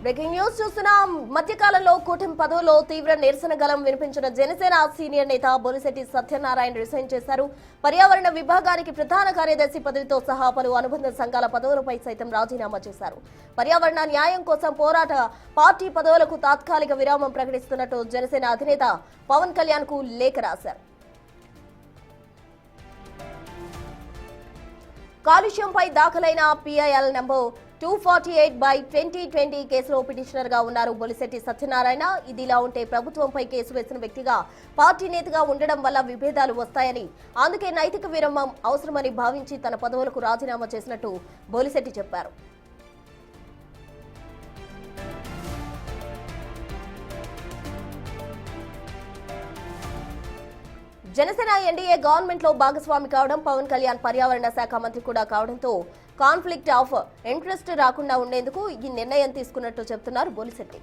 Breaking news చూస్తున్నాం. మధ్యకాలంలో కూటమి పదవిలో తీవ్ర నిరసన గలం వినిపించిన జనసేన సీనియర్ నేత బొలిశెట్టి సత్యనారాయణ రిజైన్ చేశారు. పర్యావరణ విభాగానికి ప్రధాన కార్యదర్శి పదవితో సహా పలు అనుబంధ సంఘాల పదవులపై సైతం రాజీనామా చేశారు. పర్యావరణ న్యాయం కోసం పోరాట పార్టీ పదవులకు తాత్కాలిక విరామం ప్రకటిస్తున్నట్టు జనసేన అధినేత పవన్ కళ్యాణ్ కు లేఖ రాశారు. కాలుష్యంపై దాఖలైన PIL నంబర్ 248/2020 కేసులో పిటిషనర్ గా ఉన్నారు బొలిశెట్టి సత్యనారాయణ. ఇదిలా ఉంటే ప్రభుత్వంపై కేసు వేసిన వ్యక్తిగా పార్టీ నేతగా ఉండడం వల్ల విభేదాలు వస్తాయని, అందుకే నైతిక విరామం అవసరమని భావించి తన పదవులకు రాజీనామా చేసినట్టు బొలిశెట్టి చెప్పారు. జనసేన ఎన్డీఏ గవర్నమెంట్ లో భాగస్వామి కావడం, పవన్ కళ్యాణ్ పర్యావరణ శాఖ మంత్రి కూడా కావడంతో కాన్ఫ్లిక్ట్ ఆఫ్ ఇంట్రెస్ట్ రాకుండా ఉండేందుకు ఈ నిర్ణయం తీసుకున్నట్టు చెబుతున్నారు బొలిశెట్టి.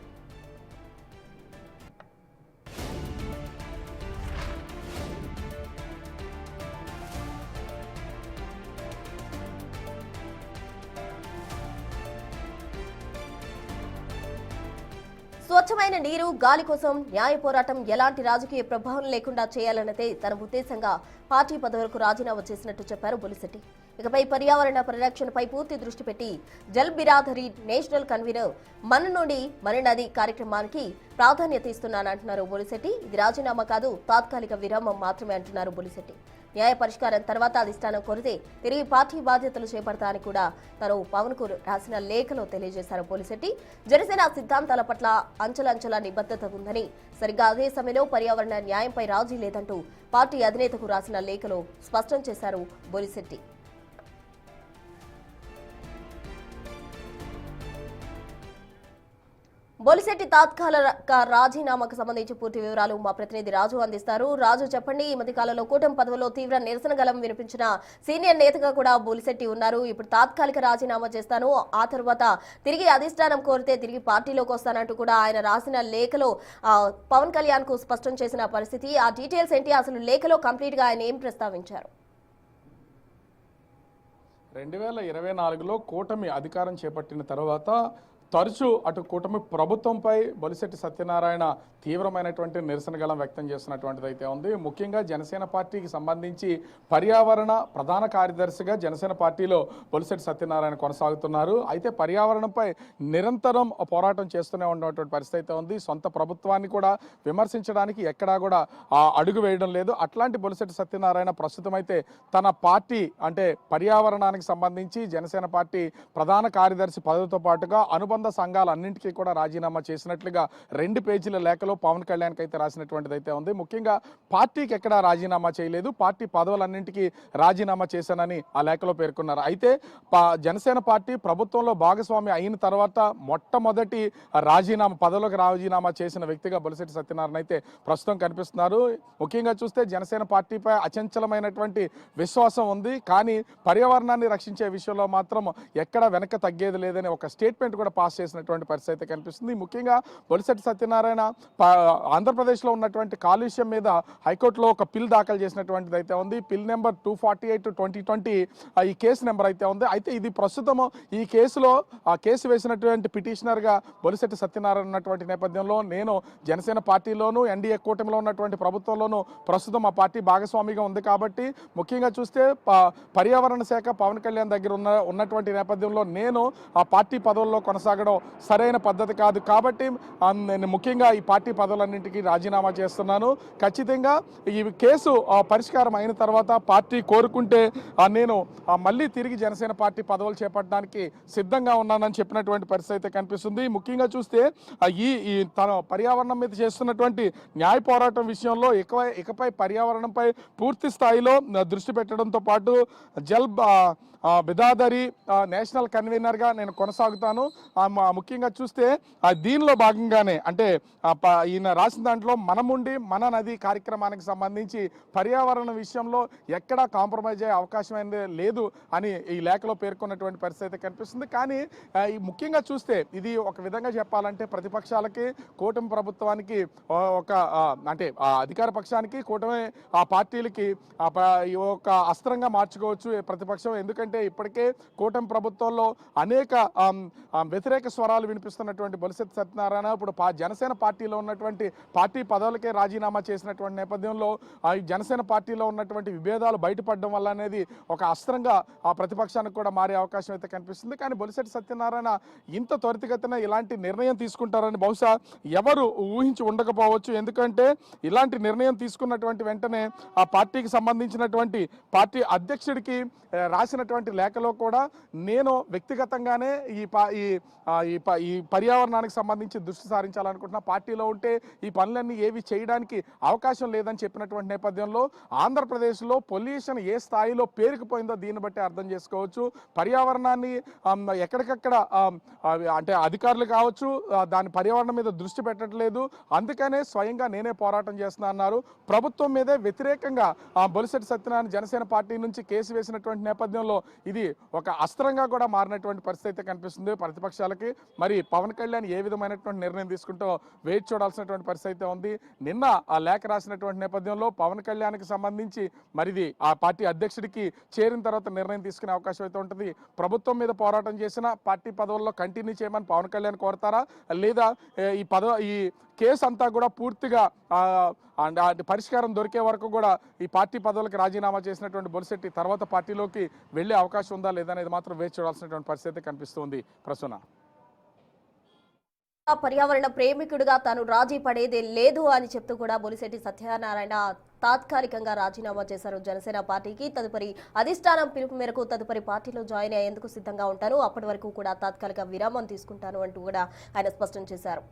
స్వచ్ఛమైన నీరు, గాలి కోసం న్యాయ పోరాటం ఎలాంటి రాజకీయ ప్రభావం లేకుండా చేయాలన్నదే తన ఉద్దేశంగా పార్టీ పదవులకు రాజీనామా చేసినట్టు చెప్పారు బొలిశెట్టి. ఇకపై పర్యావరణ పరిరక్షణపై పూర్తి దృష్టి పెట్టి జల్ బిరాదరి నేషనల్ కన్వీనర్ మన నుండి మన నది కార్యక్రమానికి ప్రాధాన్యత ఇస్తున్నానంటున్నారు బొలిశెట్టి. ఇది రాజీనామా కాదు, తాత్కాలిక విరామం మాత్రమే అంటున్నారు బొలిశెట్టి. న్యాయ పరిష్కారం తర్వాత అధిష్టానం కోరితే తిరిగి పార్టీ బాధ్యతలు చేపడతానని కూడా తను పవన్ కు రాసిన లేఖలో తెలియజేశారు బొలిశెట్టి. జనసేన సిద్ధాంతాల పట్ల అంచెలంచెల నిబద్ధత ఉందని, సరిగ్గా అదే సమయంలో పర్యావరణ న్యాయంపై రాజీ లేదంటూ పార్టీ అధినేతకు రాసిన లేఖలో స్పష్టం చేశారు బొలిశెట్టి. బొలిశెట్టి తాత్కాలిక రాజీనామాకు సంబంధించి పూర్తి వివరాలు మా ప్రతినిధి రాజు అందిస్తారు. రాజు, చెప్పండి. ఈ మధ్య కాలంలో కూటమి పదవిలో తీవ్ర నిరసన గలం వినిపించిన సీనియర్ నేతగా కూడా బొలిశెట్టి ఉన్నారు. ఇప్పుడు తాత్కాలిక రాజీనామా చేస్తాను, ఆ తర్వాత తిరిగి అధిష్టానం కోరితే తిరిగి పార్టీలోకి వస్తానంటూ కూడా ఆయన రాసిన లేఖలో పవన్ కళ్యాణ్ కు స్పష్టం చేసిన పరిస్థితి. ఆ డీటెయిల్స్ ఏంటి? అసలు లేఖలో కంప్లీట్ గా ఆయన ఏం ప్రస్తావించారు? 2024లో కూటమి అధికారం చేపట్టిన తర్వాత తరచూ అటు కూటమి ప్రభుత్వంపై బొలిశెట్టి సత్యనారాయణ తీవ్రమైనటువంటి నిరసన గలం వ్యక్తం చేస్తున్నటువంటిది అయితే ఉంది. ముఖ్యంగా జనసేన పార్టీకి సంబంధించి పర్యావరణ ప్రధాన కార్యదర్శిగా జనసేన పార్టీలో బొలిశెట్టి సత్యనారాయణ కొనసాగుతున్నారు. అయితే పర్యావరణంపై నిరంతరం పోరాటం చేస్తూనే ఉన్నటువంటి పరిస్థితి అయితే ఉంది. సొంత ప్రభుత్వాన్ని కూడా విమర్శించడానికి ఎక్కడా కూడా అడుగు వేయడం లేదు. అట్లాంటి బొలిశెట్టి సత్యనారాయణ ప్రస్తుతం అయితే తన పార్టీ అంటే పర్యావరణానికి సంబంధించి జనసేన పార్టీ ప్రధాన కార్యదర్శి పదవితో పాటుగా అనుబంధ సంఘాలన్నింటికీ కూడా రాజీనామా చేసినట్లుగా 2 పేజీల లేఖలో పవన్ కళ్యాణ్కి అయితే రాసినటువంటిది అయితే ఉంది. ముఖ్యంగా పార్టీకి ఎక్కడా రాజీనామా చేయలేదు, పార్టీ పదవులన్నింటికీ రాజీనామా చేశానని ఆ లేఖలో పేర్కొన్నారు. అయితే జనసేన పార్టీ ప్రభుత్వంలో భాగస్వామి అయిన తర్వాత మొట్టమొదటి పదవులకు రాజీనామా చేసిన వ్యక్తిగా బొలిశెట్టి సత్యనారాయణ అయితే ప్రస్తుతం కనిపిస్తున్నారు. ముఖ్యంగా చూస్తే జనసేన పార్టీపై అచంచలమైనటువంటి విశ్వాసం ఉంది, కానీ పర్యావరణాన్ని రక్షించే విషయంలో మాత్రం ఎక్కడ వెనక తగ్గేది లేదని ఒక స్టేట్మెంట్ కూడా పాస్ చేసినటువంటి పరిస్థితి అయితే కనిపిస్తుంది. ముఖ్యంగా బొలిశెట్టి సత్యనారాయణ ఆంధ్రప్రదేశ్లో ఉన్నటువంటి కాలుష్యం మీద హైకోర్టులో ఒక పిల్ దాఖలు చేసినటువంటిది అయితే ఉంది. పిల్ నెంబర్ 248/2020 ఈ కేసు నెంబర్ అయితే ఉంది. అయితే ఇది ప్రస్తుతం ఈ కేసులో కేసు వేసినటువంటి పిటిషనర్గా బొలిశెట్టి సత్యనారాయణ ఉన్నటువంటి నేపథ్యంలో నేను జనసేన పార్టీలోను ఎన్డీఏ కూటమిలో ఉన్నటువంటి ప్రభుత్వంలోనూ ప్రస్తుతం ఆ పార్టీ భాగస్వామిగా ఉంది కాబట్టి ముఖ్యంగా చూస్తే పర్యావరణ శాఖ పవన్ కళ్యాణ్ దగ్గర ఉన్నటువంటి నేపథ్యంలో నేను ఆ పార్టీ పదవుల్లో కొనసాగడం సరైన పద్ధతి కాదు కాబట్టి నేను ముఖ్యంగా ఈ పార్టీ పదవులన్నింటికీ రాజీనామా చేస్తున్నాను. ఖచ్చితంగా ఈ కేసు పరిష్కారం అయిన తర్వాత పార్టీ కోరుకుంటే నేను మళ్ళీ తిరిగి జనసేన పార్టీ పదవులు చేపట్టడానికి సిద్ధంగా ఉన్నానని చెప్పినటువంటి పరిస్థితి అయితే కనిపిస్తుంది. ముఖ్యంగా చూస్తే ఈ తన పర్యావరణం మీద చేస్తున్నటువంటి న్యాయ పోరాటం విషయంలో ఇకపై పర్యావరణంపై పూర్తి స్థాయిలో దృష్టి పెట్టడంతో పాటు జల్ బిరాదరి నేషనల్ కన్వీనర్గా నేను కొనసాగుతాను. ముఖ్యంగా చూస్తే దీనిలో భాగంగానే అంటే ఈయన రాసిన దాంట్లో మనముండి మన నది కార్యక్రమానికి సంబంధించి పర్యావరణ విషయంలో ఎక్కడా కాంప్రమైజ్ అయ్యే అవకాశం అనేది లేదు అని ఈ లేఖలో పేర్కొన్నటువంటి పరిస్థితి కనిపిస్తుంది. కానీ ముఖ్యంగా చూస్తే ఇది ఒక విధంగా చెప్పాలంటే ప్రతిపక్షాలకి కూటమి ప్రభుత్వానికి ఒక అంటే అధికార పక్షానికి కూటమి పార్టీలకి ఒక అస్త్రంగా మార్చుకోవచ్చు ప్రతిపక్షం. ఎందుకంటే ఇప్పటికే కూటమి ప్రభుత్వంలో అనేక వ్యతిరేక వ్యతిరేక స్వరాలు వినిపిస్తున్నటువంటి బొలిశెట్టి సత్యనారాయణ ఇప్పుడు జనసేన పార్టీలో ఉన్నటువంటి పార్టీ పదవులకే రాజీనామా చేసినటువంటి నేపథ్యంలో ఈ జనసేన పార్టీలో ఉన్నటువంటి విభేదాలు బయటపడడం వల్ల అనేది ఒక అస్త్రంగా ఆ ప్రతిపక్షానికి కూడా మారే అవకాశం అయితే కనిపిస్తుంది. కానీ బొలిశెట్టి సత్యనారాయణ ఇంత త్వరితగతిన ఇలాంటి నిర్ణయం తీసుకుంటారని బహుశా ఎవరు ఊహించి ఉండకపోవచ్చు. ఎందుకంటే ఇలాంటి నిర్ణయం తీసుకున్నటువంటి వెంటనే ఆ పార్టీకి సంబంధించినటువంటి పార్టీ అధ్యక్షుడికి రాసినటువంటి లేఖలో కూడా నేను వ్యక్తిగతంగానే ఈ పర్యావరణానికి సంబంధించి దృష్టి సారించాలనుకుంటున్నా, పార్టీలో ఉంటే ఈ పనులన్నీ ఏవి చేయడానికి అవకాశం లేదని చెప్పినటువంటి నేపథ్యంలో ఆంధ్రప్రదేశ్లో పొల్యూషన్ ఏ స్థాయిలో పేరుకుపోయిందో దీన్ని బట్టి అర్థం చేసుకోవచ్చు. పర్యావరణాన్ని ఎక్కడికక్కడ అంటే అధికారులు కావచ్చు దాని పర్యావరణం మీద దృష్టి పెట్టట్లేదు, అందుకనే స్వయంగా నేనే పోరాటం చేస్తున్నా అన్నారు. ప్రభుత్వం మీదే వ్యతిరేకంగా బొలిశెట్టి సత్యనారాయణ జనసేన పార్టీ నుంచి కేసు వేసినటువంటి నేపథ్యంలో ఇది ఒక అస్త్రంగా కూడా మారినటువంటి పరిస్థితి అయితే కనిపిస్తుంది ప్రతిపక్షాలకి. మరి పవన్ కళ్యాణ్ ఏ విధమైనటువంటి నిర్ణయం తీసుకుంటూ వేచి చూడాల్సినటువంటి పరిస్థితి అయితే ఉంది. నిన్న ఆ లేఖ రాసినటువంటి నేపథ్యంలో పవన్ కళ్యాణ్కి సంబంధించి మరిది ఆ పార్టీ అధ్యక్షుడికి చేరిన తర్వాత నిర్ణయం తీసుకునే అవకాశం అయితే ఉంటుంది. ప్రభుత్వం మీద పోరాటం చేసిన పార్టీ పదవుల్లో కంటిన్యూ చేయమని పవన్ కళ్యాణ్ కోరతారా, లేదా ఈ కేసు అంతా కూడా పూర్తిగా పరిష్కారం దొరికే వరకు కూడా ఈ పార్టీ పదవులకు రాజీనామా చేసినటువంటి బొలిశెట్టి తర్వాత పార్టీలోకి వెళ్లే అవకాశం ఉందా లేదా అనేది మాత్రం వేచి చూడాల్సినటువంటి పరిస్థితి కనిపిస్తుంది. ప్రసన్న, పర్యావరణ ప్రేమికుడిగా తాను రాజీ పడేదే లేదు అని చెప్తూ కూడా బొలిశెట్టి సత్యనారాయణ తాత్కాలికంగా రాజీనామా చేశారు జనసేన పార్టీకి. తదుపరి అధిష్టానం పిలుపు మేరకు తదుపరి పార్టీలో జాయిన్ అయ్యేందుకు సిద్ధంగా ఉంటారు, అప్పటి వరకు కూడా తాత్కాలిక విరామం తీసుకుంటాను అంటూ కూడా ఆయన స్పష్టం చేశారు.